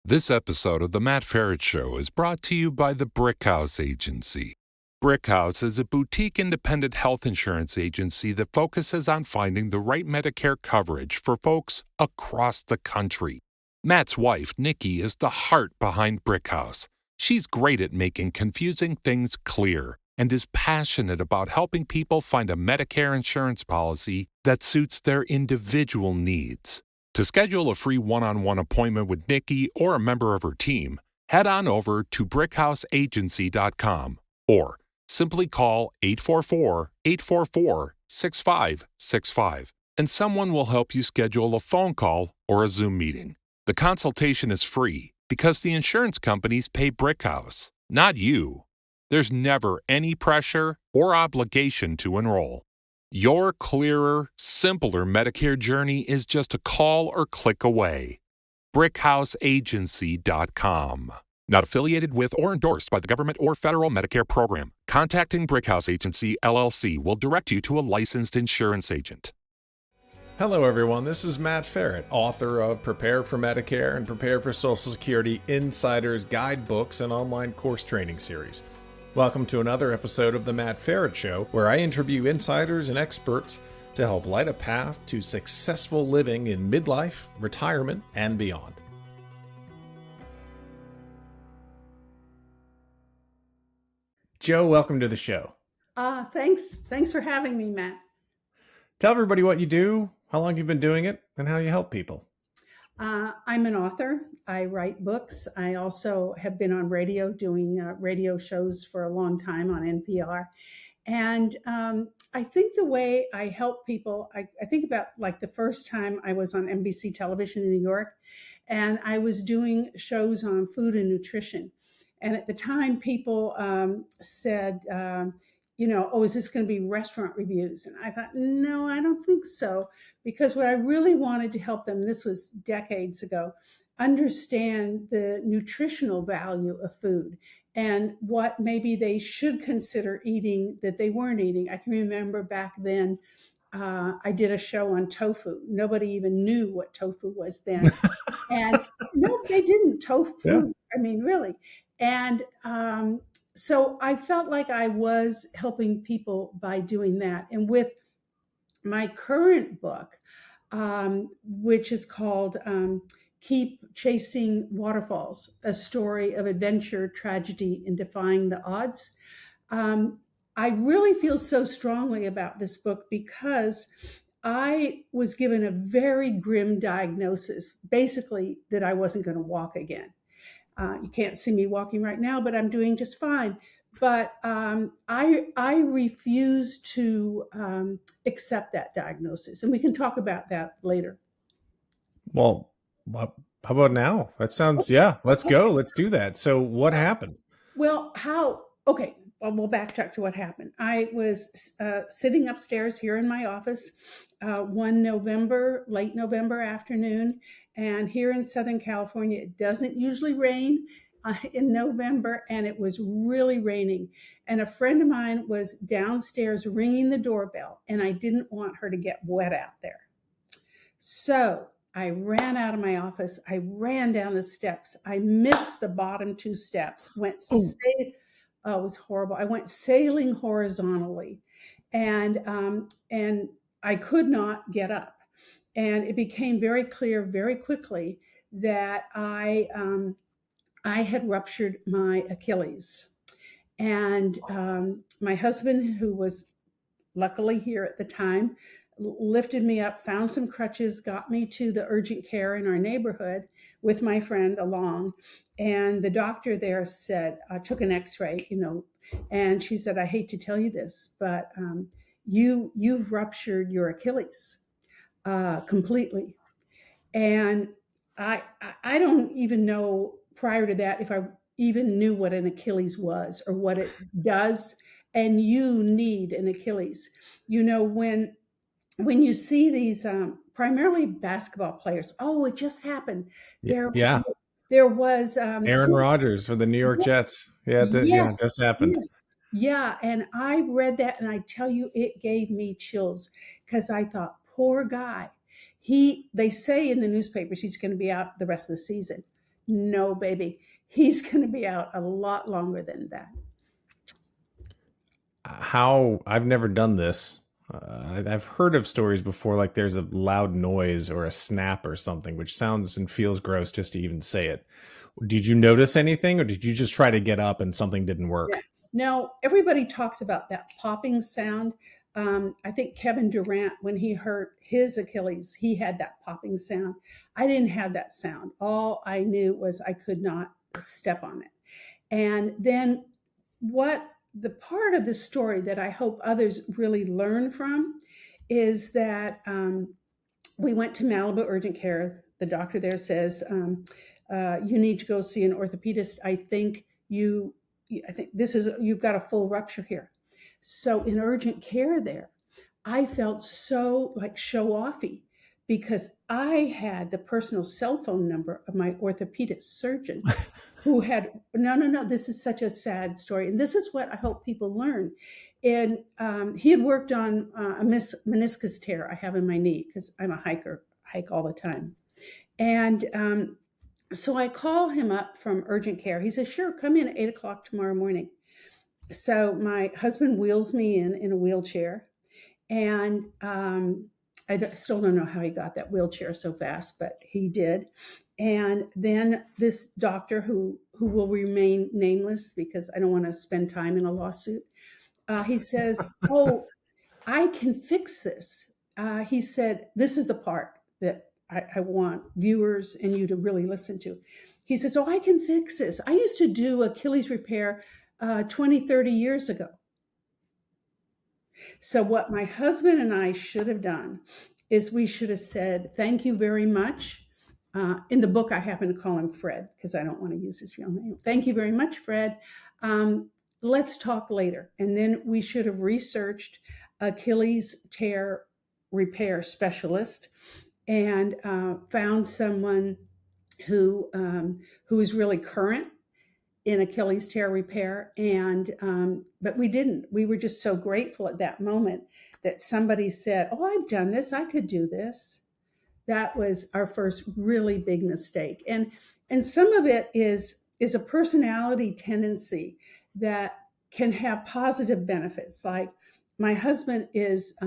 This episode of The Matt Feret Show is brought to you by the Brickhouse Agency. Brickhouse is a boutique independent health insurance agency that focuses on finding the right Medicare coverage for folks across the country. Matt's wife, Nikki, is the heart behind Brickhouse. She's great at making confusing things clear and is passionate about helping people find a Medicare insurance policy that suits their individual needs. To schedule a free one-on-one appointment with Nikki or a member of her team, head on over to brickhouseagency.com or simply call 844-844-6565 and someone will help you schedule a phone call or a Zoom meeting. The consultation is free because the insurance companies pay Brickhouse, not you. There's never any pressure or obligation to enroll. Your clearer, simpler Medicare journey is just a call or click away. BrickhouseAgency.com. Not affiliated with or endorsed by the government or federal Medicare program. Contacting Brickhouse Agency, LLC will direct you to a licensed insurance agent. Hello everyone, this is Matt Feret, author of Prepare for Medicare and Prepare for Social Security Insiders Guidebooks and online course training series. Welcome to another episode of The Matt Feret Show, where I interview insiders and experts to help light a path to successful living in midlife, retirement, and beyond. Jo, welcome to the show. Thanks for having me, Matt. Tell everybody what you do, how long you've been doing it, and how you help people. I'm an author. I write books. I also have been on radio doing radio shows for a long time on NPR. And I think the way I help people, I think about like the first time I was on NBC television in New York, and I was doing shows on food and nutrition. And at the time, people said, oh, is this going to be restaurant reviews? And I thought, no, I don't think so. Because what I really wanted to help them, this was decades ago, understand the nutritional value of food and what maybe they should consider eating that they weren't eating. I can remember back then, I did a show on tofu. Nobody even knew what tofu was then. And no, they didn't. Tofu, yeah. I mean, really. And so I felt like I was helping people by doing that. And with my current book, which is called Keep Chasing Waterfalls, a story of adventure, tragedy, and defying the odds. I really feel so strongly about this book because I was given a very grim diagnosis, basically that I wasn't going to walk again. You can't see me walking right now, but I'm doing just fine. But I refuse to accept that diagnosis. And we can talk about that later. Well, how about now? That sounds, yeah, let's go. Let's do that. So what happened? Well, okay, we'll backtrack to what happened. I was sitting upstairs here in my office one late November afternoon. And here in Southern California, it doesn't usually rain in November, and it was really raining. And a friend of mine was downstairs ringing the doorbell, and I didn't want her to get wet out there. So I ran out of my office. I ran down the steps. I missed the bottom two steps, it was horrible. I went sailing horizontally, and I could not get up. And it became very clear very quickly that I had ruptured my Achilles. And my husband, who was luckily here at the time, lifted me up, found some crutches, got me to the urgent care in our neighborhood with my friend along. And the doctor there said, took an x-ray, and she said, I hate to tell you this, but you've ruptured your Achilles. Completely. And I don't even know prior to that if I even knew what an Achilles was or what it does. And you need an Achilles. When you see these primarily basketball players, it just happened. There was Aaron Rodgers for the New York Jets. Yeah, it just happened. Yes. Yeah, and I read that, and I tell you, it gave me chills because I thought, poor guy. They say in the newspapers he's going to be out the rest of the season. no, baby, he's going to be out a lot longer than that. How I've never done this. I've heard of stories before, like there's a loud noise or a snap or something, which sounds and feels gross just to even say it. Did you notice anything, or did you just try to get up and something didn't Yeah. work? Now, everybody talks about that popping sound. I think Kevin Durant, when he hurt his Achilles, he had that popping sound. I didn't have that sound. All I knew was I could not step on it. And then what the part of the story that I hope others really learn from is that we went to Malibu Urgent Care. The doctor there says, you need to go see an orthopedist. I think you've got a full rupture here. So in urgent care there, I felt so like show offy because I had the personal cell phone number of my orthopedic surgeon who had no, this is such a sad story, and this is what I hope people learn. And he had worked on a meniscus tear I have in my knee because I'm a hiker, hike all the time. And so I call him up from urgent care. He says, sure, come in at 8 o'clock tomorrow morning. So my husband wheels me in a wheelchair. And still don't know how he got that wheelchair so fast, but he did. And then this doctor who will remain nameless because I don't want to spend time in a lawsuit, he says, oh, I can fix this. He said, this is the part that I want viewers and you to really listen to. He says, oh, I can fix this. I used to do Achilles repair 20, 30 years ago. So what my husband and I should have done is we should have said, thank you very much. In the book, I happen to call him Fred because I don't want to use his real name. Thank you very much, Fred. Let's talk later. And then we should have researched Achilles tear repair specialist and found someone who is really current in Achilles tear repair. And but we didn't. We were just so grateful at that moment that somebody said, oh, I've done this. I could do this. That was our first really big mistake. And some of it is a personality tendency that can have positive benefits. Like my husband is,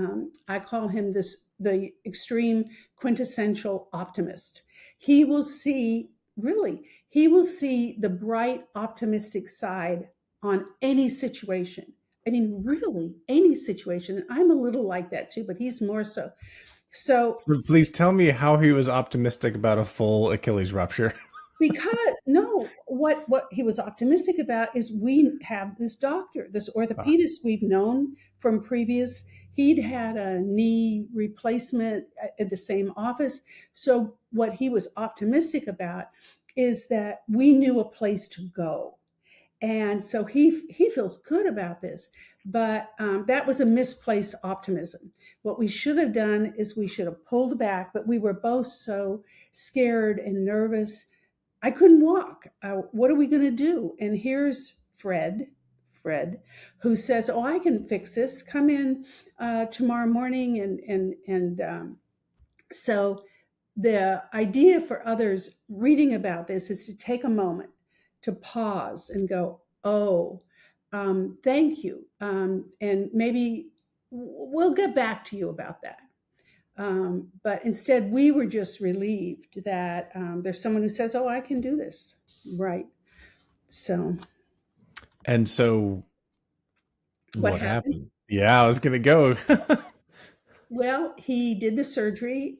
I call him the extreme quintessential optimist. He will see the bright, optimistic side on any situation. I mean, really, any situation. And I'm a little like that too, but he's more so. So please tell me how he was optimistic about a full Achilles rupture. Because no, what he was optimistic about is we have this doctor, this orthopedist we've known from previous. He'd had a knee replacement at the same office. So what he was optimistic about is that we knew a place to go. And so he feels good about this, but that was a misplaced optimism. What we should have done is we should have pulled back, but we were both so scared and nervous. I couldn't walk. What are we going to do? And here's Fred, who says, "Oh, I can fix this. Come in tomorrow morning." So the idea for others reading about this is to take a moment to pause and go, "Oh, thank you," and maybe we'll get back to you about that. But instead, we were just relieved that there's someone who says, "Oh, I can do this." Right. So. And so what happened? Yeah, I was going to go. Well, he did the surgery.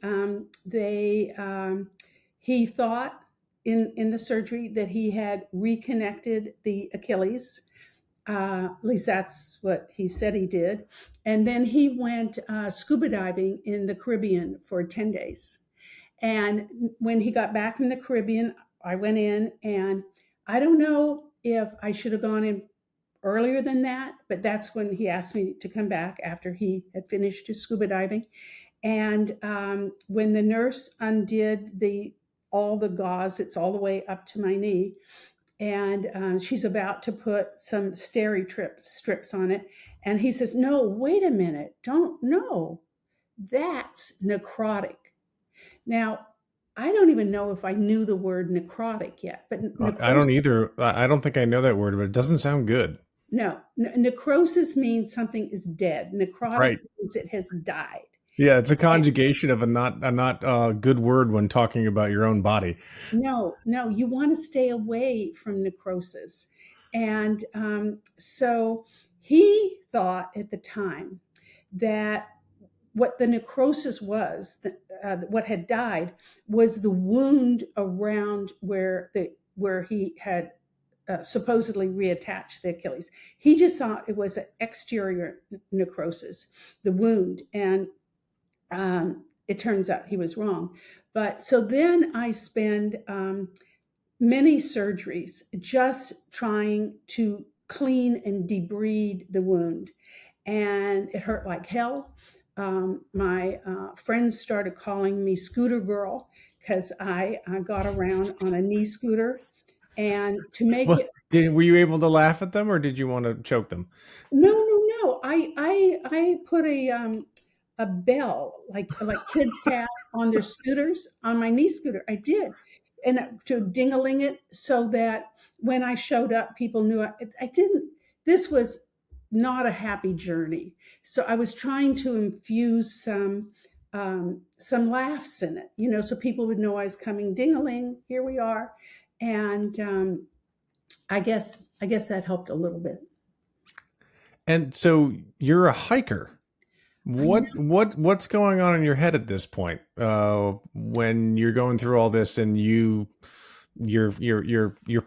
He thought in the surgery that he had reconnected the Achilles. At least that's what he said he did. And then he went scuba diving in the Caribbean for 10 days. And when he got back from the Caribbean, I went in, and I don't know if I should have gone in earlier than that, but that's when he asked me to come back after he had finished his scuba diving. And when the nurse undid all the gauze, it's all the way up to my knee, and she's about to put some strips on it. And he says, "No, wait a minute. Don't, no, that's necrotic." Now, I don't even know if I knew the word necrotic yet, but I don't necrosis. either. I don't think I know that word, but it doesn't sound good. No, necrosis means something is dead. Necrotic Right. means it has died. Yeah, it's a And conjugation of a not good word when talking about your own body. no, no, you want to stay away from necrosis. And so he thought at the time that what the necrosis was, what had died, was the wound around where he had supposedly reattached the Achilles. He just thought it was an exterior necrosis, the wound, and it turns out he was wrong. But so then I spend many surgeries just trying to clean and debride the wound, and it hurt like hell. My friends started calling me Scooter Girl because I got around on a knee scooter. And to make Well, it, were you able to laugh at them, or did you want to choke them? no, no, no, I put a bell like kids have on their scooters on my knee scooter. I did, and to ding-a-ling it so that when I showed up, people knew I didn't. This was not a happy journey, so I was trying to infuse some laughs in it, so people would know I was coming. Ding-a-ling, here we are, and I guess that helped a little bit. And so you're a hiker. I know. What's going on in your head at this point? When you're going through all this and your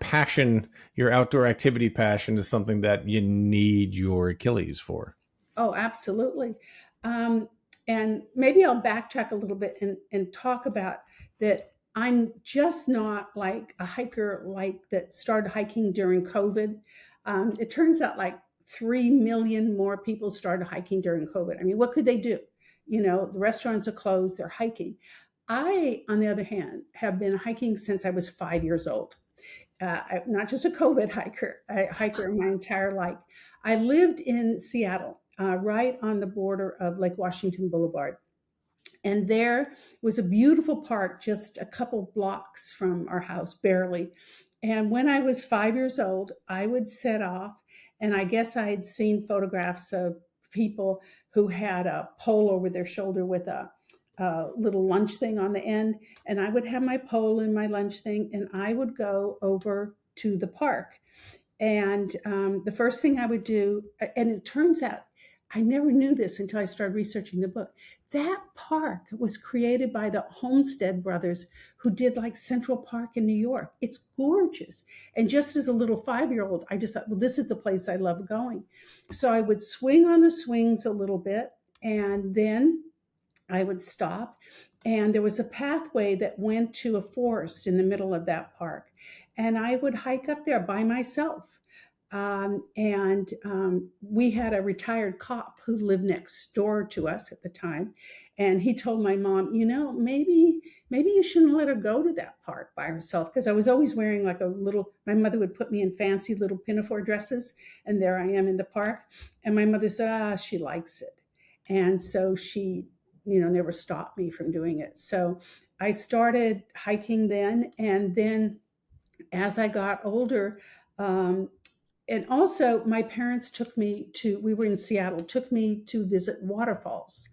passion, your outdoor activity passion is something that you need your Achilles for. Oh, absolutely. Um, and maybe I'll backtrack a little bit and talk about that. I'm just not like a hiker like that started hiking during COVID. It turns out like 3 million more people started hiking during COVID. I mean, what could they do? The restaurants are closed, they're hiking. I, on the other hand, have been hiking since I was 5 years old. I'm not just a COVID hiker, a hiker my entire life. I lived in Seattle, right on the border of Lake Washington Boulevard. And there was a beautiful park just a couple blocks from our house, barely. And when I was 5 years old, I would set off, and I guess I had seen photographs of people who had a pole over their shoulder with a little lunch thing on the end. And I would have my pole and my lunch thing, and I would go over to the park. And the first thing I would do, and it turns out I never knew this until I started researching the book. That park was created by the Homestead brothers who did like Central Park in New York. It's gorgeous. And just as a little 5 year old, I just thought, well, this is the place I love going. So I would swing on the swings a little bit, and then I would stop. And there was a pathway that went to a forest in the middle of that park. And I would hike up there by myself. And we had a retired cop who lived next door to us at the time. And he told my mom, maybe you shouldn't let her go to that park by herself. Because I was always wearing like my mother would put me in fancy little pinafore dresses. And there I am in the park. And my mother said, she likes it. And so she, never stopped me from doing it. So I started hiking then. And then as I got older, um, and also my parents we were in Seattle, took me to visit waterfalls.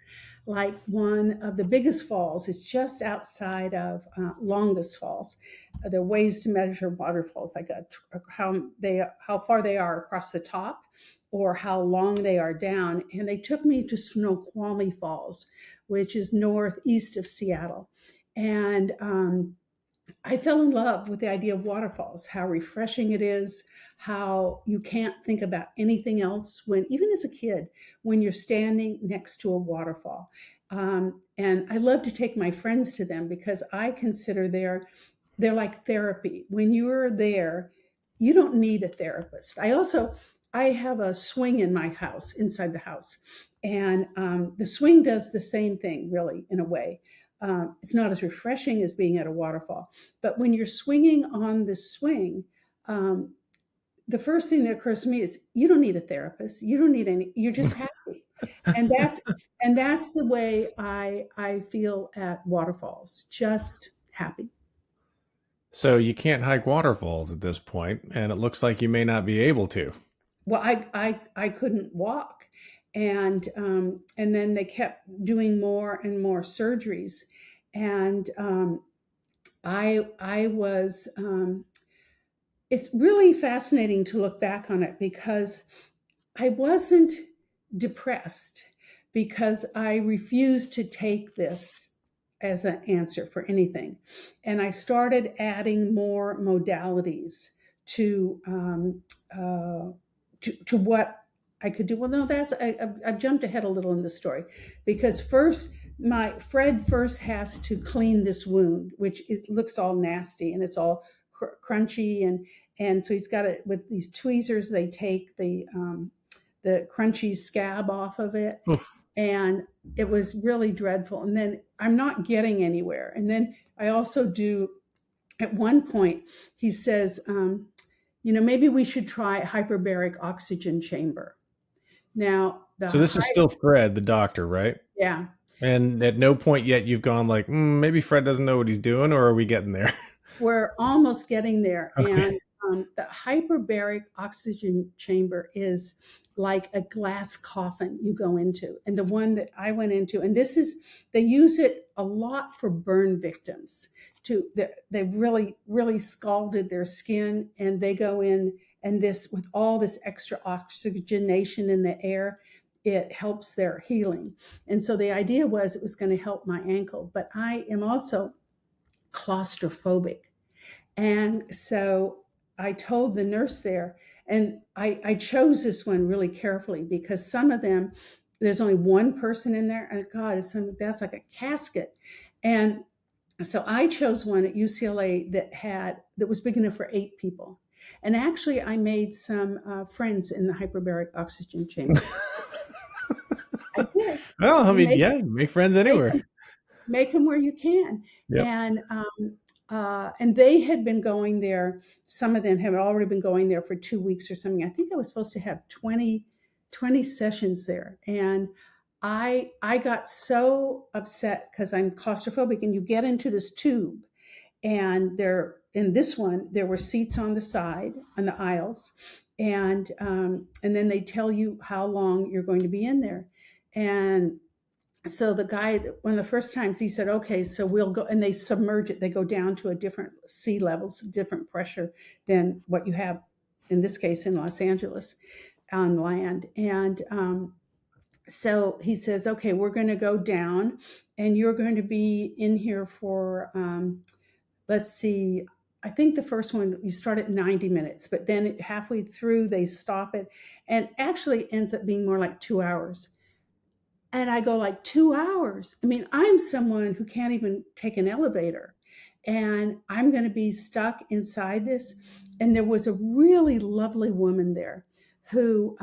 Like one of the biggest falls is just outside of Longest Falls. There are ways to measure waterfalls, like how far they are across the top or how long they are down. And they took me to Snoqualmie Falls, which is northeast of Seattle. And I fell in love with the idea of waterfalls, how refreshing it is, how you can't think about anything else even as a kid, when you're standing next to a waterfall. And I love to take my friends to them because I consider they're like therapy. When you're there, you don't need a therapist. I have a swing in my house, inside the house, and the swing does the same thing, really, in a way. It's not as refreshing as being at a waterfall, but when you're swinging on the swing, um, the first thing that occurs to me is you don't need a therapist. You don't need any. You're just happy, and that's the way I feel at waterfalls. Just happy. So you can't hike waterfalls at this point, and it looks like you may not be able to. Well, I couldn't walk, and then they kept doing more and more surgeries, and I was. It's really fascinating to look back on it because I wasn't depressed because I refused to take this as an answer for anything. And I started adding more modalities to to what I could do. Well, no, I've jumped ahead a little in the story because first my Fred first has to clean this wound, which looks all nasty and it's all crunchy, and so he's got it with these tweezers. They take the crunchy scab off of it, Oof. and it was really dreadful. And then I'm not getting anywhere. And then I also do. At one point, he says, maybe we should try hyperbaric oxygen chamber. Now, So this is still Fred, the doctor, right? Yeah. And at no point yet you've gone like, maybe Fred doesn't know what he's doing, or are we getting there? We're almost getting there. Okay. And the hyperbaric oxygen chamber is like a glass coffin you go into. And the one that I went into, and they use it a lot for burn victims. They really, really scalded their skin, and they go in, and with all this extra oxygenation in the air, it helps their healing. And so the idea was it was going to help my ankle, but I am also claustrophobic. And so I told the nurse there, and I chose this one really carefully because some of them, there's only one person in there, and God, that's like a casket. And so I chose one at UCLA that was big enough for 8 people. And actually, I made some friends in the hyperbaric oxygen chamber. I did. Well, I mean, make friends anywhere. Make them where you can. Yep. And they had been going there. Some of them had already been going there for 2 weeks or something. I think I was supposed to have 20 sessions there. And I got so upset because I'm claustrophobic, and you get into this tube, and in this one, there were seats on the side, on the aisles. And then they tell you how long you're going to be in there. And so the guy, one of the first times, he said, okay, so we'll go, and they submerge it. They go down to a different sea levels, different pressure than what you have, in this case, in Los Angeles on land. And so he says, okay, we're going to go down, and you're going to be in here for, let's see, I think the first one, you start at 90 minutes, but then halfway through, they stop it, and actually ends up being more like 2 hours. And I go, like, 2 hours? I mean, I'm someone who can't even take an elevator, and I'm going to be stuck inside this. And there was a really lovely woman there who,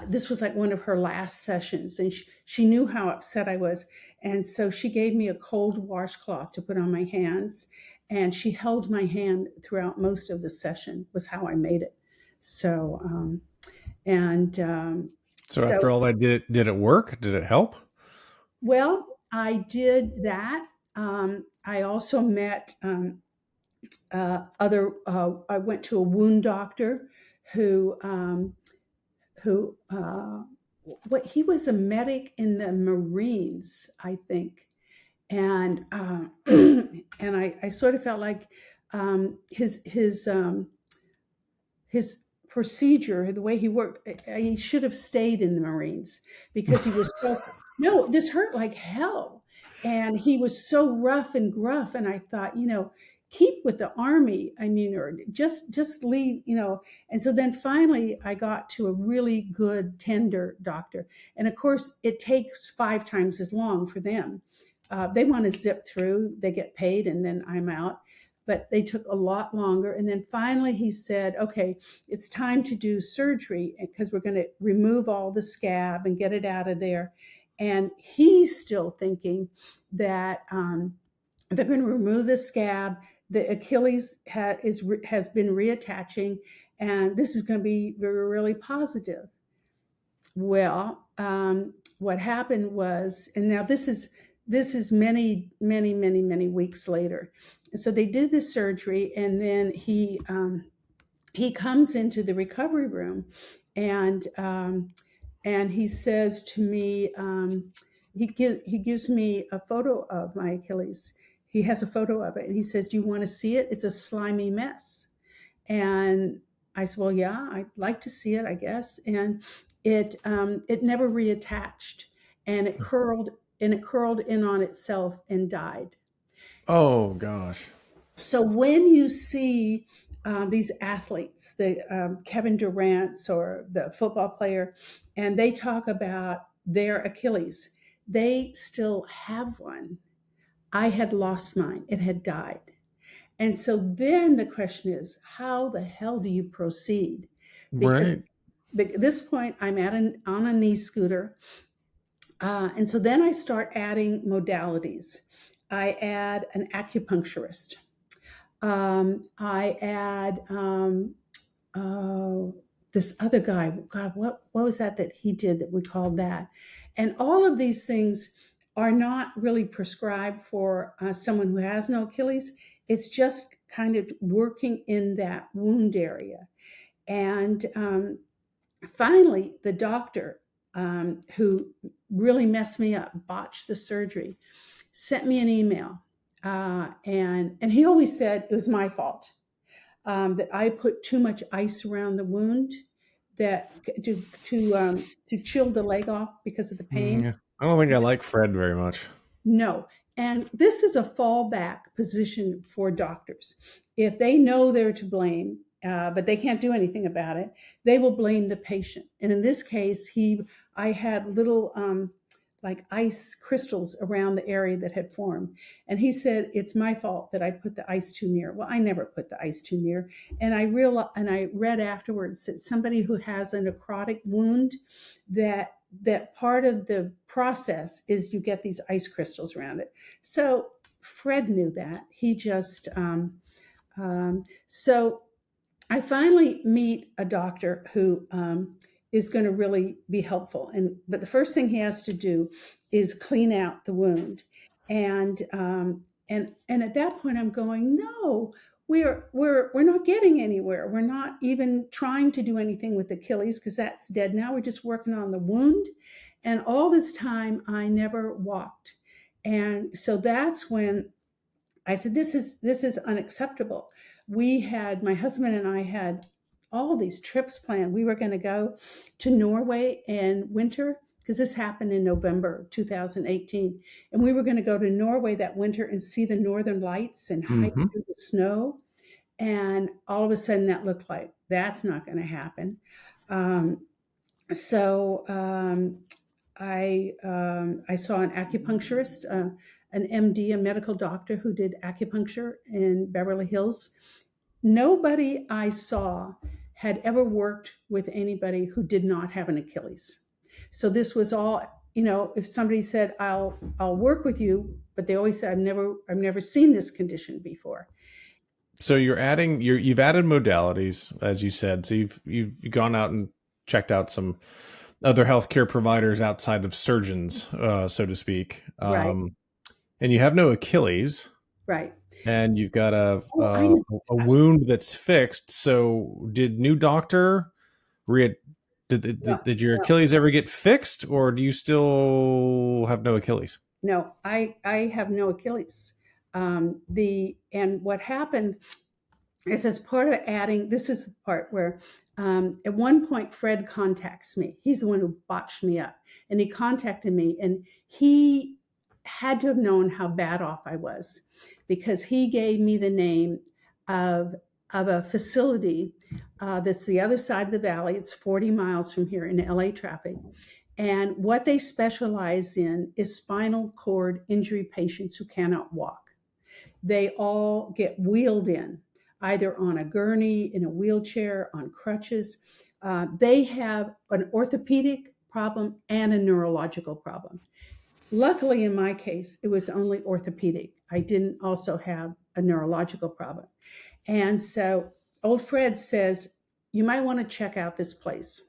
this was like one of her last sessions, and she knew how upset I was. And so she gave me a cold washcloth to put on my hands, and she held my hand throughout most of the session, was how I made it. So, So after all that, did it work? Did it help? Well, I did that. I also met I went to a wound doctor who he was a medic in the Marines, I think. And and I sort of felt like his procedure, the way he worked, he should have stayed in the Marines because he was no, this hurt like hell. And he was so rough and gruff. And I thought, keep with the Army. I mean, or just leave, And so then finally I got to a really good, tender doctor. And of course, it takes 5 times as long for them. They want to zip through, they get paid, and then I'm out. But they took a lot longer. And then finally he said, okay, it's time to do surgery because we're going to remove all the scab and get it out of there. And he's still thinking that they're going to remove the scab. The Achilles has been reattaching, and this is going to be really positive. Well, what happened was, and now this is this is many, many, many, many weeks later. And so they did the surgery, and then he comes into the recovery room, and he says to me, he gives me a photo of my Achilles. He has a photo of it, and he says, "Do you want to see it? It's a slimy mess." And I said, "Well, yeah, I'd like to see it, I guess." And it never reattached, and it curled in on itself and died. Oh gosh. So when you see these athletes, the Kevin Durant's or the football player, and they talk about their Achilles, they still have one. I had lost mine; it had died. And so then the question is, how the hell do you proceed? Because Right. at this point, I'm on a knee scooter. And so then I start adding modalities. I add an acupuncturist. I add this other guy. God, what was that he did that we called that? And all of these things are not really prescribed for someone who has no Achilles. It's just kind of working in that wound area. And finally, the doctor who really messed me up, botched the surgery, sent me an email. And he always said it was my fault, that I put too much ice around the wound, that to chill the leg off because of the pain. Yeah. I don't think I like Fred very much. No. And this is a fallback position for doctors. If they know they're to blame, but they can't do anything about it, they will blame the patient. And in this case, I had little like ice crystals around the area that had formed. And he said, it's my fault that I put the ice too near. Well, I never put the ice too near. And I read afterwards that somebody who has a necrotic wound, that part of the process is you get these ice crystals around it. So Fred knew that. He just so I finally meet a doctor who is going to really be helpful. But the first thing he has to do is clean out the wound. And at that point, I'm going, no, we're not getting anywhere. We're not even trying to do anything with Achilles because that's dead now. We're just working on the wound. And all this time, I never walked. And so that's when I said, this is unacceptable. My husband and I had all these trips planned. We were going to go to Norway in winter because this happened in November 2018. And we were going to go to Norway that winter and see the Northern Lights and hike Mm-hmm. through the snow. And all of a sudden that looked like that's not going to happen. So I saw an acupuncturist, an MD, a medical doctor who did acupuncture in Beverly Hills. Nobody I saw had ever worked with anybody who did not have an Achilles. So this was all, if somebody said, I'll work with you, but they always said, I've never seen this condition before. So you've added modalities, as you said. So you've gone out and checked out some other healthcare providers outside of surgeons, so to speak. Right. And you have no Achilles, Right. and you've got Oh, I know. a wound that's fixed. So did new doctor did your No, Achilles ever get fixed, or do you still have no Achilles? no, I have no Achilles. And what happened is, as part of adding, this is the part where at one point Fred contacts me. He's the one who botched me up, and he contacted me, and he had to have known how bad off I was because he gave me the name of a facility that's the other side of the valley. It's 40 miles from here in LA traffic. And what they specialize in is spinal cord injury patients who cannot walk. They all get wheeled in, either on a gurney, in a wheelchair, on crutches. They have an orthopedic problem and a neurological problem. Luckily, in my case, it was only orthopedic. I didn't also have a neurological problem. And so old Fred says, you might want to check out this place.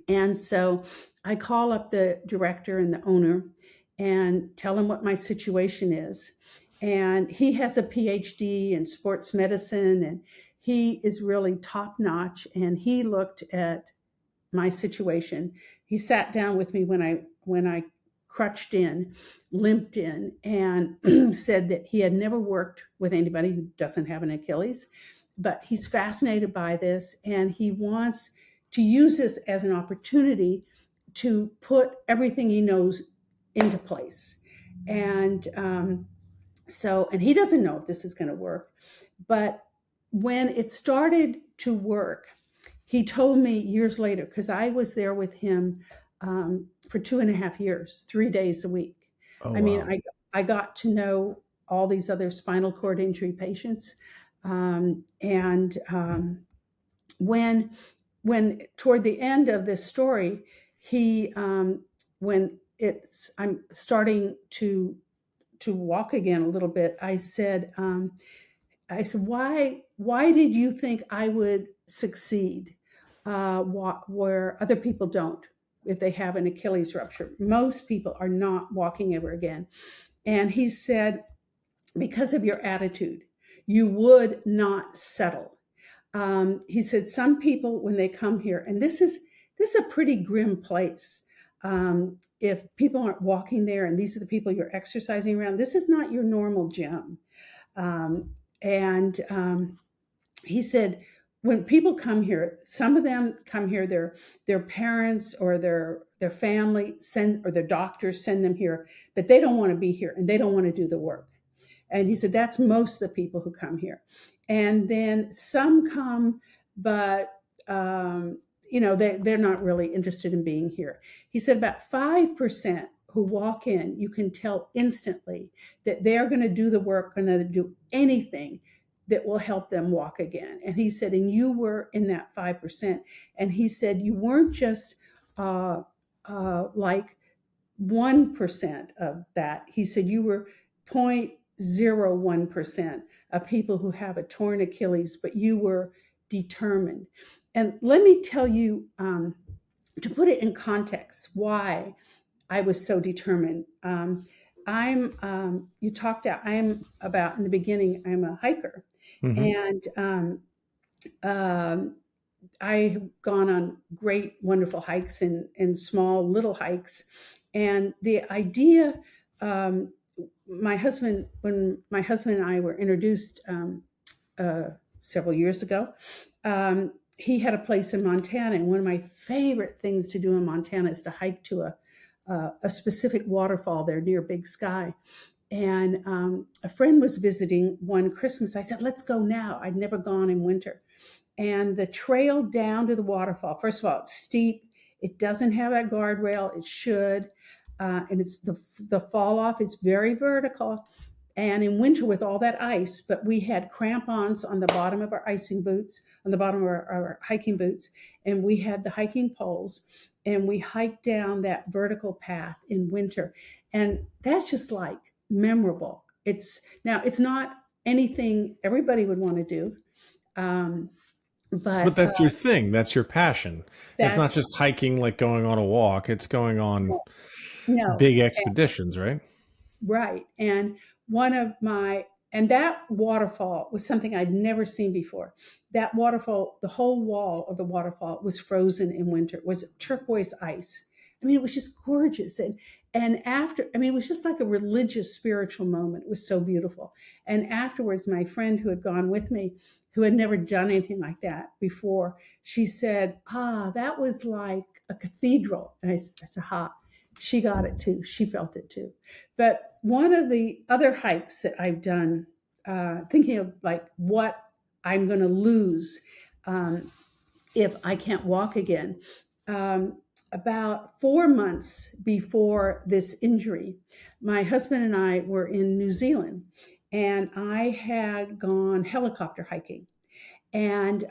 And so I call up the director and the owner, and tell him what my situation is. And he has a PhD in sports medicine, and he is really top notch. And he looked at my situation. He sat down with me when I crutched in, limped in, and said that he had never worked with anybody who doesn't have an Achilles, but he's fascinated by this, and he wants to use this as an opportunity to put everything he knows into place. And and he doesn't know if this is going to work, but when it started to work, he told me years later, because I was there with him for 2.5 years, 3 days a week. Oh, I mean, wow. I got to know all these other spinal cord injury patients. When toward the end of this story, he when I'm starting to walk again a little bit, I said, why did you think I would succeed where other people don't if they have an Achilles rupture? Most people are not walking ever again. And he said, because of your attitude, you would not settle. He said, some people, when they come here, and this is a pretty grim place. If people aren't walking there and these are the people you're exercising around, this is not your normal gym. And he said, when people come here, some of them come here, their parents or their family or their doctors send them here, but they don't want to be here and they don't want to do the work. And he said, that's most of the people who come here. And then some come, but they're not really interested in being here. He said about 5% who walk in, you can tell instantly that they're going to do the work, going to do anything that will help them walk again. And he said, and you were in that 5%. And he said, you weren't just like 1% of that. He said, you were 0.01% of people who have a torn Achilles, but you were determined. And let me tell you, to put it in context, why I was so determined. In the beginning, I'm a hiker. Mm-hmm. And I've gone on great, wonderful hikes and small, little hikes. And the idea, when my husband and I were introduced several years ago, he had a place in Montana. And one of my favorite things to do in Montana is to hike to a specific waterfall there near Big Sky. And a friend was visiting one Christmas. I said, let's go now. I'd never gone in winter. And the trail down to the waterfall, first of all, it's steep. It doesn't have that guardrail. It should. And it's the fall off is very vertical. And in winter with all that ice, but we had crampons on the bottom of our icing boots, on the bottom of our hiking boots. And we had the hiking poles. And we hiked down that vertical path in winter. And that's just like memorable. It's not anything everybody would want to do. But that's your thing. That's your passion. It's not just hiking, like going on a walk. It's going on big expeditions, right? Right. And that waterfall was something I'd never seen before. That waterfall, the whole wall of the waterfall was frozen in winter. It was turquoise ice. I mean, it was just gorgeous. And after, I mean, it was just like a religious, spiritual moment. It was so beautiful. And afterwards, my friend who had gone with me, who had never done anything like that before, she said, that was like a cathedral. And I said, she got it too. She felt it too. But one of the other hikes that I've done, thinking of like what I'm going to lose if I can't walk again, about 4 months before this injury, my husband and I were in New Zealand, and I had gone helicopter hiking. And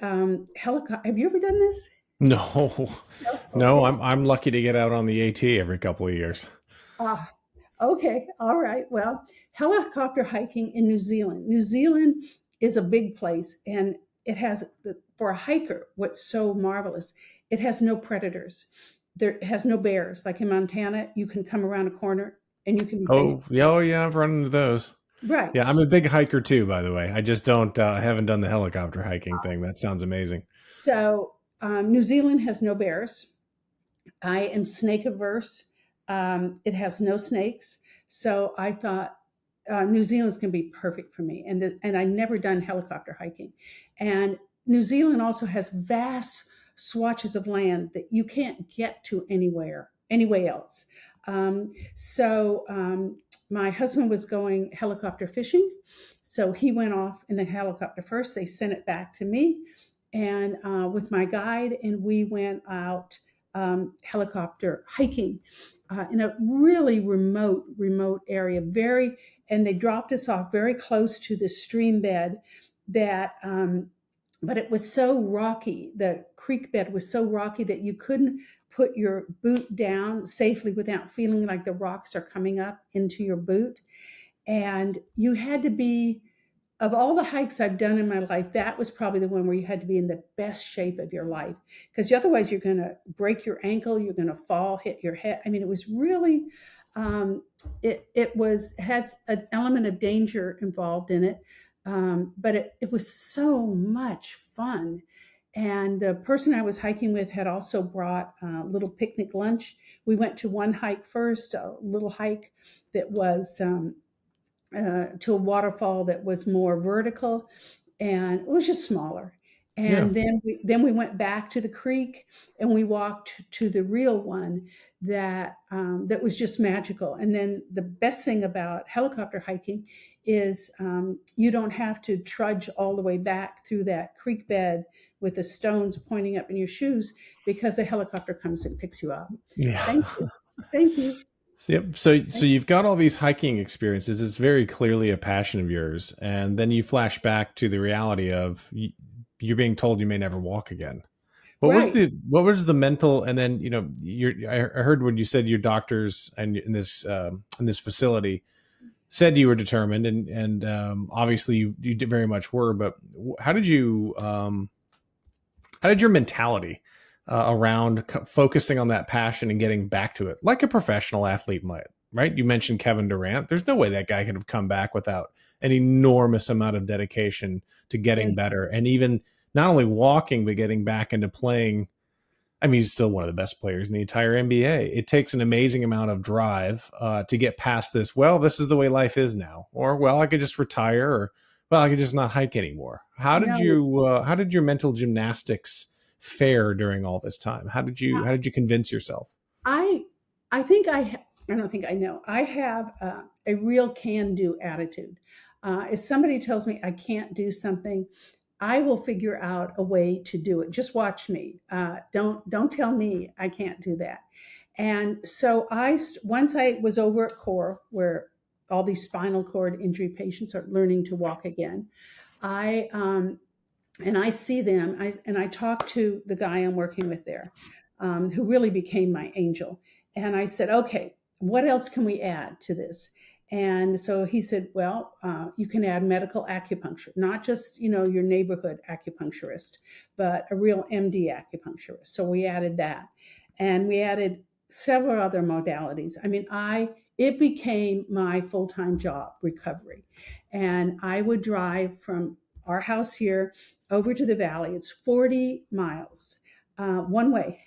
have you ever done this? No. No, I'm lucky to get out on the AT every couple of years. Okay. All right. Well, helicopter hiking in New Zealand. New Zealand is a big place, and it has, for a hiker, what's so marvelous, it has no predators. It has no bears. Like in Montana, you can come around a corner and you can be facing. Oh, yeah, I've run into those. Right. Yeah, I'm a big hiker too, by the way. I just don't haven't done the helicopter hiking thing. That sounds amazing. So New Zealand has no bears. I am snake averse. It has no snakes. So I thought New Zealand's going to be perfect for me. And I never done helicopter hiking. And New Zealand also has vast swatches of land that you can't get to anywhere else. So my husband was going helicopter fishing. So he went off in the helicopter first. They sent it back to me and with my guide, and we went out helicopter hiking in a really remote area. And they dropped us off very close to the stream bed that, but it was so rocky. The creek bed was so rocky that you couldn't put your boot down safely without feeling like the rocks are coming up into your boot. And you had to be, of all the hikes I've done in my life, that was probably the one where you had to be in the best shape of your life, because otherwise you're going to break your ankle, you're going to fall, hit your head. I mean, it was really, it had an element of danger involved in it, but it was so much fun. And the person I was hiking with had also brought a little picnic lunch. We went to one hike first, a little hike that was to a waterfall that was more vertical, and it was just smaller. Yeah. And then we went back to the creek, and we walked to the real one that was just magical. And then the best thing about helicopter hiking is you don't have to trudge all the way back through that creek bed with the stones pointing up in your shoes, because the helicopter comes and picks you up. Yeah. Thank you. Thank you. Yep. So you've got all these hiking experiences. It's very clearly a passion of yours, and then you flash back to the reality of you're being told you may never walk again. Right. What was the mental? And then I heard when you said your doctors and in this facility said you were determined, and obviously you very much were. But how did your mentality around focusing on that passion and getting back to it, like a professional athlete might, right? You mentioned Kevin Durant. There's no way that guy could have come back without an enormous amount of dedication to getting Thank better. And even not only walking, but getting back into playing. I mean, he's still one of the best players in the entire NBA. It takes an amazing amount of drive to get past this. Well, this is the way life is now. Or, well, I could just retire, or, well, I could just not hike anymore. How did No, how did your mental gymnastics fare during all this time? How did you convince yourself? I I think I don't think I know. I have a real can-do attitude. If somebody tells me I can't do something, I will figure out a way to do it. Just watch me. Don't tell me I can't do that. And so once I was over at CORE, where all these spinal cord injury patients are learning to walk again, I and I see them, and I talk to the guy I'm working with there, who really became my angel. And I said, okay, what else can we add to this? And so he said, well, you can add medical acupuncture, not just your neighborhood acupuncturist, but a real MD acupuncturist. So we added that, and we added several other modalities. I mean, it became my full-time job, recovery, and I would drive from our house here over to the valley. It's 40 miles one way.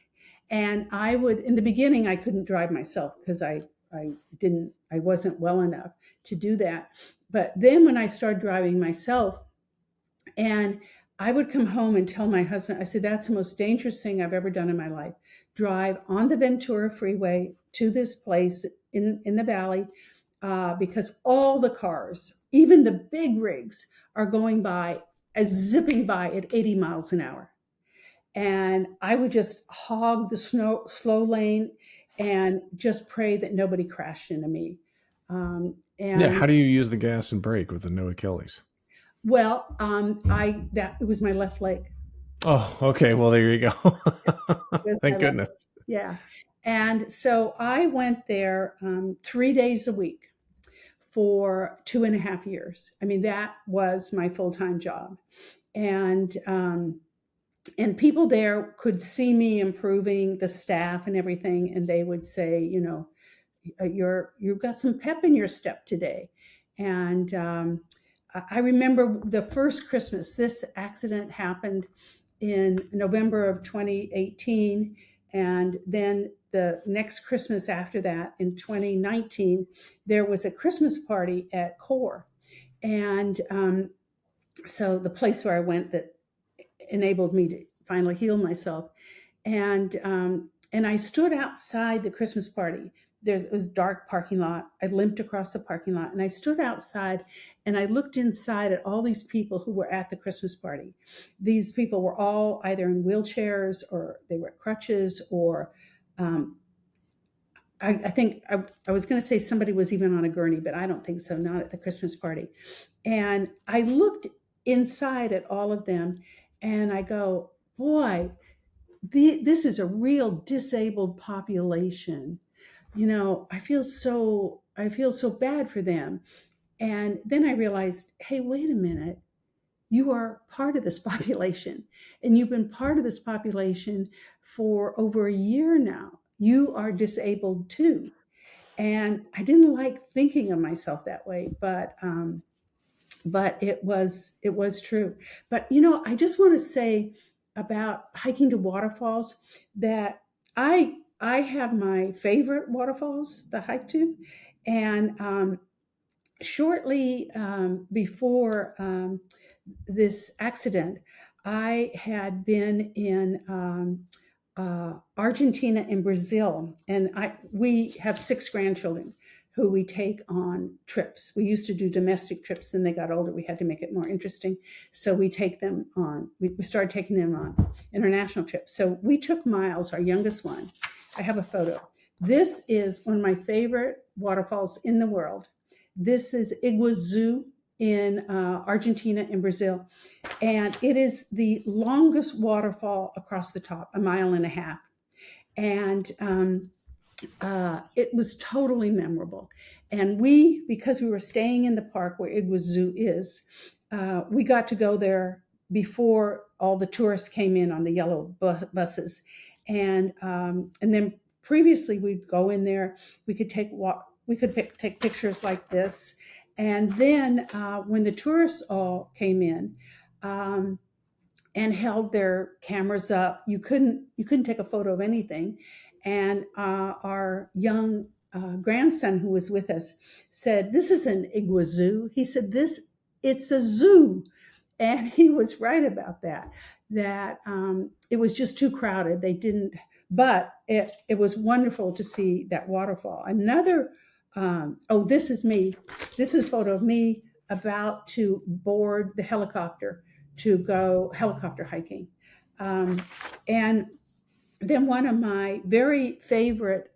And in the beginning, I couldn't drive myself because I wasn't well enough to do that. But then when I started driving myself, and I would come home and tell my husband, I said, that's the most dangerous thing I've ever done in my life. Drive on the Ventura Freeway to this place in the valley, because all the cars, even the big rigs, are going by, zipping by at 80 miles an hour. And I would just hog the slow lane and just pray that nobody crashed into me. Yeah. How And do you use the gas and brake with the no Achilles? well, it was my left leg. Oh, okay. Well, there you go. It was my Thank left. goodness. Yeah. And so I went there 3 days a week for 2.5 years. I mean, that was my full-time job. And people there could see me improving, the staff and everything, and they would say, you've got some pep in your step today. And I remember the first Christmas. This accident happened in November of 2018, and then the next Christmas after that, in 2019, there was a Christmas party at Core, and so the place where I went that enabled me to finally heal myself. And I stood outside the Christmas party. It was a dark parking lot. I limped across the parking lot, and I stood outside, and I looked inside at all these people who were at the Christmas party. These people were all either in wheelchairs, or they were crutches, or I think I was going to say somebody was even on a gurney, but I don't think so, not at the Christmas party. And I looked inside at all of them, and I go, boy, this is a real disabled population. I feel so bad for them. And then I realized, hey, wait a minute. You are part of this population, and you've been part of this population for over a year now. You are disabled too. And I didn't like thinking of myself that way, but it was true. But I just want to say about hiking to waterfalls that I have my favorite waterfalls to hike to, and shortly before this accident, I had been in Argentina and Brazil, and we have 6 grandchildren who we take on trips. We used to do domestic trips, and they got older. We had to make it more interesting, so we take them on. We started taking them on international trips. So we took Miles, our youngest one. I have a photo. This is one of my favorite waterfalls in the world. This is Iguazu in Argentina and Brazil. And it is the longest waterfall across the top, 1.5 miles. And it was totally memorable. And because we were staying in the park where Iguazu is, we got to go there before all the tourists came in on the yellow buses. And then previously we'd go in there, we could take pictures like this. And then when the tourists all came in and held their cameras up, you couldn't take a photo of anything. And our young grandson who was with us said, "This isn't Iguazu." He said, "It's a zoo." And he was right about that it was just too crowded. They didn't, but it was wonderful to see that waterfall. Another, this is me. This is a photo of me about to board the helicopter to go helicopter hiking. And then one of my very favorite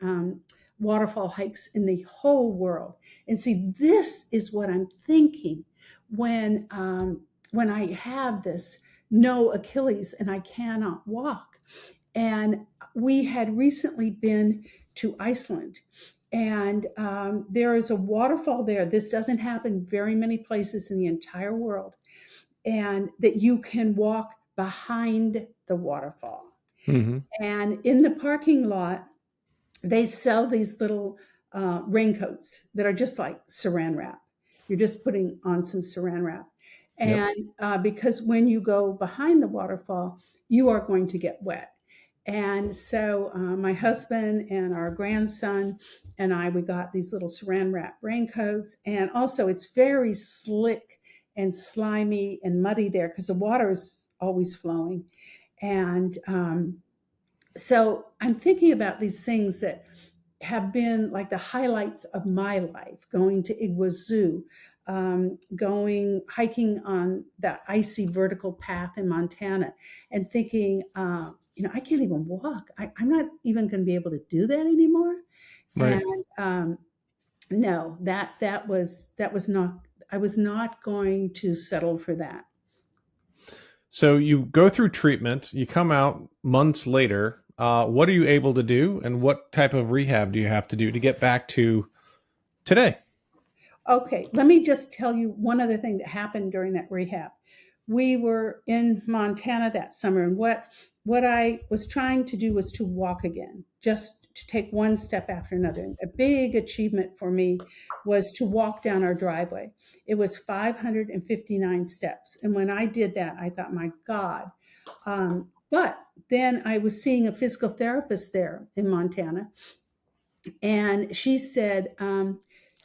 waterfall hikes in the whole world. And see, this is what I'm thinking when I have this no Achilles and I cannot walk. And we had recently been to Iceland, and there is a waterfall there. This doesn't happen very many places in the entire world, and that you can walk behind the waterfall. Mm-hmm. And in the parking lot, they sell these little raincoats that are just like saran wrap. You're just putting on some saran wrap. And because when you go behind the waterfall, you are going to get wet. And so my husband and our grandson and we got these little saran wrap raincoats. And also it's very slick and slimy and muddy there because the water is always flowing. And so I'm thinking about these things that have been like the highlights of my life, going to Iguazu, hiking on that icy vertical path in Montana, and thinking, I can't even walk. I'm not even going to be able to do that anymore. Right. And no, that was not. I was not going to settle for that. So you go through treatment, you come out months later. What are you able to do, and what type of rehab do you have to do to get back to today? Okay, let me just tell you one other thing that happened during that rehab. We were in Montana that summer, and what I was trying to do was to walk again, just to take one step after another. A big achievement for me was to walk down our driveway. It was 559 steps. And when I did that, I thought, my God. But then I was seeing a physical therapist there in Montana, and she said,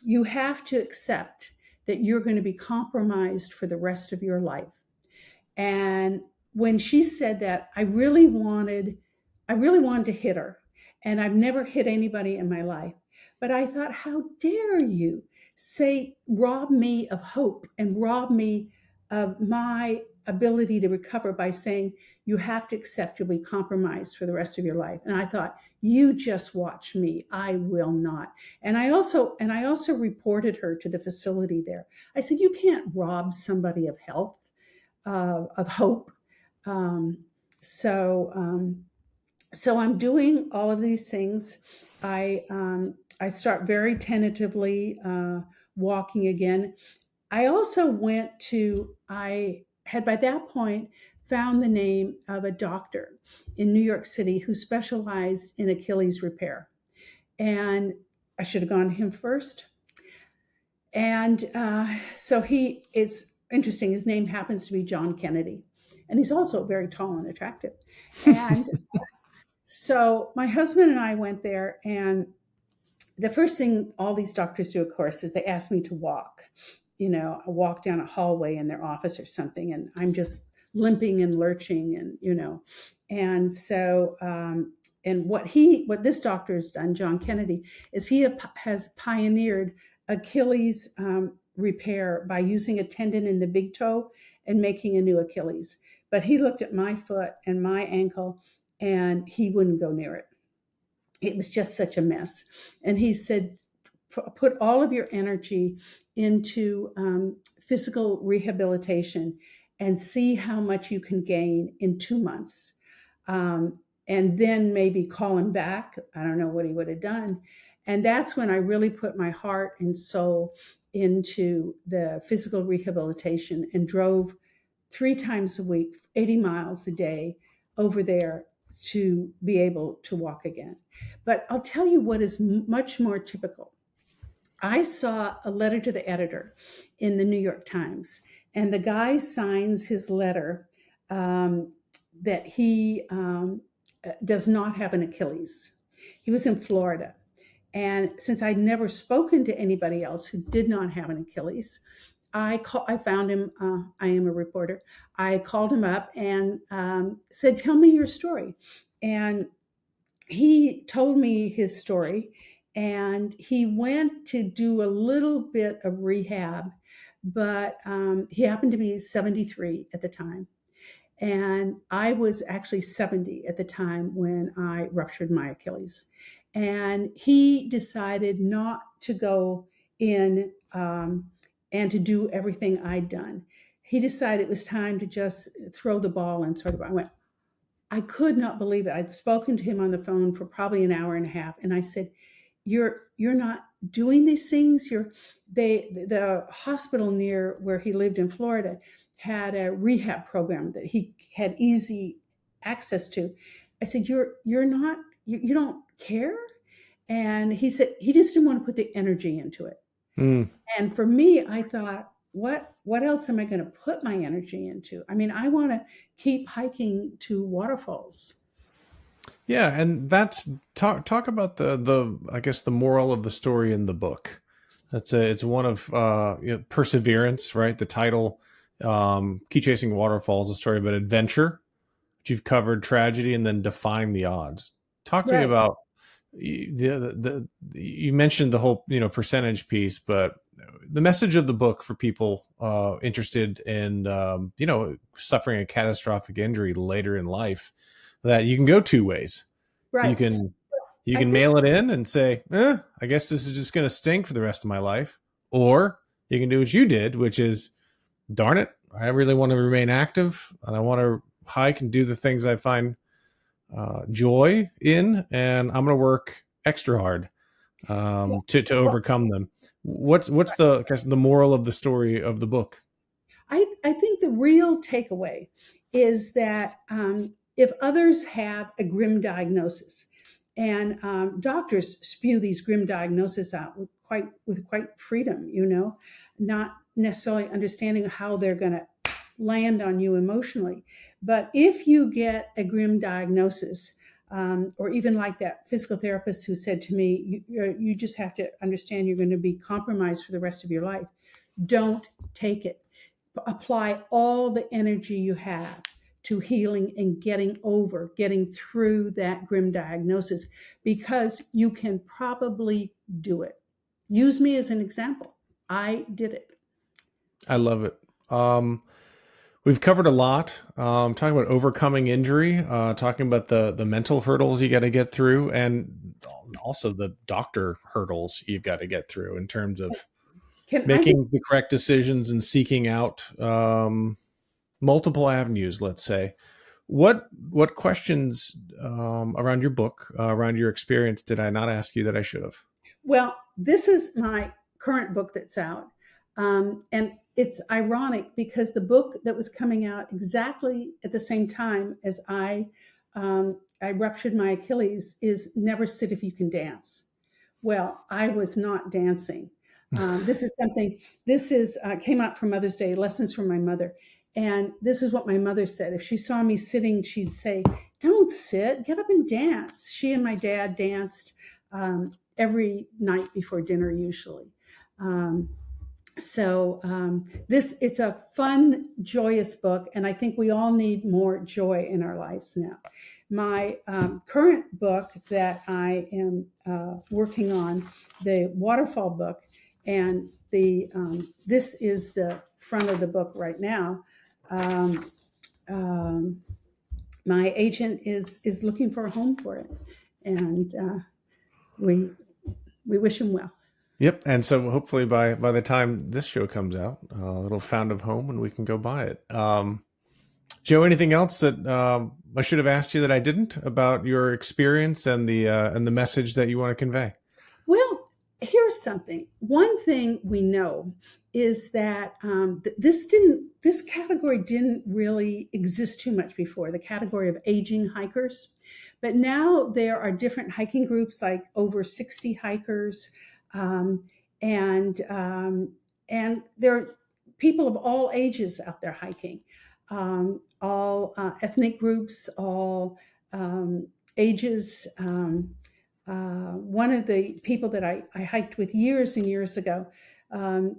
you have to accept that you're going to be compromised for the rest of your life. And when she said that, I really wanted to hit her. And I've never hit anybody in my life. But I thought, how dare you rob me of hope and rob me of my ability to recover by saying you have to accept you'll be compromised for the rest of your life. And I thought, you just watch me. I will not. And I also reported her to the facility there. I said, you can't rob somebody of health, of hope. So I'm doing all of these things. I start very tentatively walking again. I also I had by that point found the name of a doctor in New York City who specialized in Achilles repair. And I should have gone to him first. And so he is interesting. His name happens to be John Kennedy. And he's also very tall and attractive. And so my husband and I went there, and the first thing all these doctors do, of course, is they ask me to walk, a walk down a hallway in their office or something. And I'm just limping and lurching and so, and what this doctor has done, John Kennedy, is he has pioneered Achilles repair by using a tendon in the big toe and making a new Achilles. But he looked at my foot and my ankle, and he wouldn't go near it. It was just such a mess. And he said, put all of your energy into physical rehabilitation and see how much you can gain in 2 months. And then maybe call him back. I don't know what he would have done. And that's when I really put my heart and soul into the physical rehabilitation and drove 3 times a week, 80 miles a day over there to be able to walk again. But I'll tell you what is much more typical. I saw a letter to the editor in the New York Times, and the guy signs his letter that he does not have an Achilles. He was in Florida. And since I'd never spoken to anybody else who did not have an Achilles, I found him. I am a reporter. I called him up and said, tell me your story. And he told me his story. And he went to do a little bit of rehab, but he happened to be 73 at the time. And I was actually 70 at the time when I ruptured my Achilles. And he decided not to go in and to do everything I'd done. He decided it was time to just throw the ball and sort of, I could not believe it. I'd spoken to him on the phone for probably an hour and a half. And I said, you're not doing these things. The hospital near where he lived in Florida had a rehab program that he had easy access to. I said, you don't care? And he said, he just didn't want to put the energy into it. Mm. And for me, I thought, what else am I going to put my energy into? I mean, I want to keep hiking to waterfalls. Yeah, and that's talk about the I guess the moral of the story in the book. It's one of perseverance, right? The title, Keep Chasing Waterfalls, a story about adventure. You've covered tragedy and then defying the odds. Talk to me about you mentioned the whole percentage piece, but the message of the book for people interested in suffering a catastrophic injury later in life, that you can go 2 ways. Right. You can mail it in and say, I guess this is just going to stink for the rest of my life. Or you can do what you did, which is, darn it, I really want to remain active and I want to hike and do the things I find joy in, and I'm going to work extra hard to overcome them. What's the moral of the story of the book? I think the real takeaway is that if others have a grim diagnosis And doctors spew these grim diagnoses out with quite freedom, not necessarily understanding how they're going to land on you emotionally. But if you get a grim diagnosis, or even like that physical therapist who said to me, you just have to understand you're going to be compromised for the rest of your life. Don't take it. Apply all the energy you have to healing and getting through that grim diagnosis, because you can probably do it. Use me as an example. I did it. I love it. We've covered a lot, talking about overcoming injury, talking about the mental hurdles you got to get through, and also the doctor hurdles you've got to get through in terms of making the correct decisions and seeking out multiple avenues, let's say. What questions around your book, around your experience, did I not ask you that I should have? Well, this is my current book that's out. And it's ironic because the book that was coming out exactly at the same time as I ruptured my Achilles is Never Sit If You Can Dance. Well, I was not dancing. This came out for Mother's Day, Lessons from My Mother. And this is what my mother said. If she saw me sitting, she'd say, "Don't sit, get up and dance." She and my dad danced every night before dinner, usually. It's a fun, joyous book, and I think we all need more joy in our lives now. My current book that I am working on, the Waterfall book, and this is the front of the book right now. My agent is looking for a home for it, and we wish him well. Yep. And so hopefully by the time this show comes out, it'll found a home and we can go buy it. Jo, anything else that I should have asked you that I didn't about your experience and the message that you want to convey? Well, here's something. One thing we know is that this category didn't really exist too much before, the category of aging hikers. But now there are different hiking groups, like over 60 hikers. And there are people of all ages out there hiking, all ethnic groups, all ages. One of the people that I hiked with years and years ago,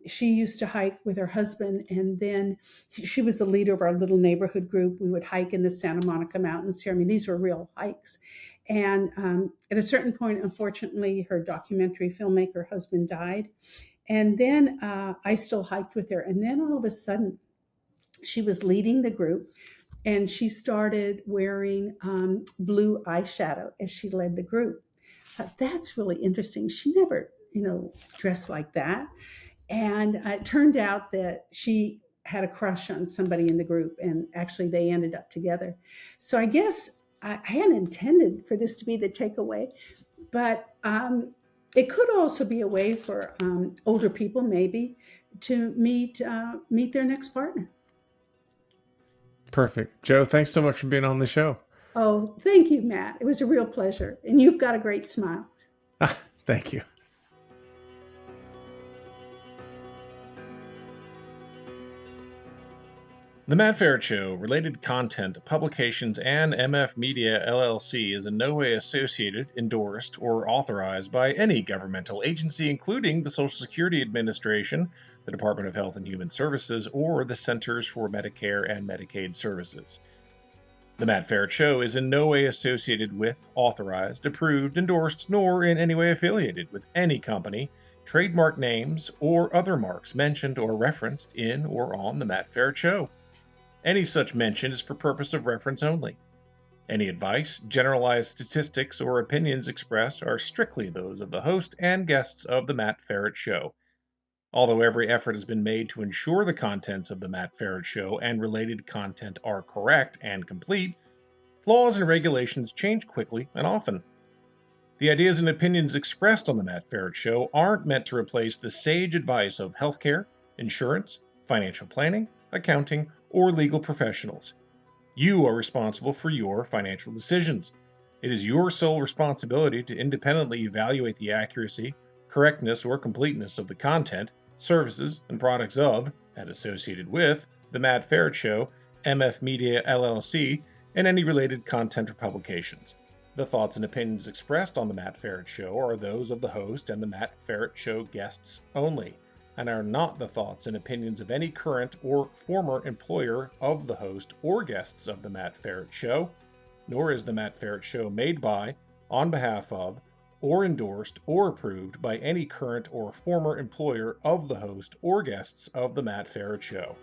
she used to hike with her husband, and then she was the leader of our little neighborhood group. We would hike in the Santa Monica Mountains here. I mean, these were real hikes. And at a certain point, unfortunately, her documentary filmmaker husband died. And then I still hiked with her. And then all of a sudden, she was leading the group, and she started wearing blue eyeshadow as she led the group. That's really interesting. She never, dressed like that. And it turned out that she had a crush on somebody in the group, and actually they ended up together. So I guess I hadn't intended for this to be the takeaway, but it could also be a way for older people maybe to meet their next partner. Perfect. Jo, thanks so much for being on the show. Oh, thank you, Matt. It was a real pleasure. And you've got a great smile. Thank you. The Matt Feret Show, related content, publications, and MF Media LLC is in no way associated, endorsed, or authorized by any governmental agency, including the Social Security Administration, the Department of Health and Human Services, or the Centers for Medicare and Medicaid Services. The Matt Feret Show is in no way associated with, authorized, approved, endorsed, nor in any way affiliated with any company, trademark names, or other marks mentioned or referenced in or on The Matt Feret Show. Any such mention is for purpose of reference only. Any advice, generalized statistics, or opinions expressed are strictly those of the host and guests of The Matt Feret Show. Although every effort has been made to ensure the contents of The Matt Feret Show and related content are correct and complete, laws and regulations change quickly and often. The ideas and opinions expressed on The Matt Feret Show aren't meant to replace the sage advice of healthcare, insurance, financial planning, accounting, or legal professionals. You are responsible for your financial decisions. It is your sole responsibility to independently evaluate the accuracy, correctness, or completeness of the content, services, and products of, and associated with, The Matt Ferret Show, MF Media LLC, and any related content or publications. The thoughts and opinions expressed on The Matt Ferret Show are those of the host and The Matt Ferret Show guests only, and are not the thoughts and opinions of any current or former employer of the host or guests of The Matt Ferret Show, nor is The Matt Ferret Show made by, on behalf of, or endorsed or approved by any current or former employer of the host or guests of The Matt Ferret Show.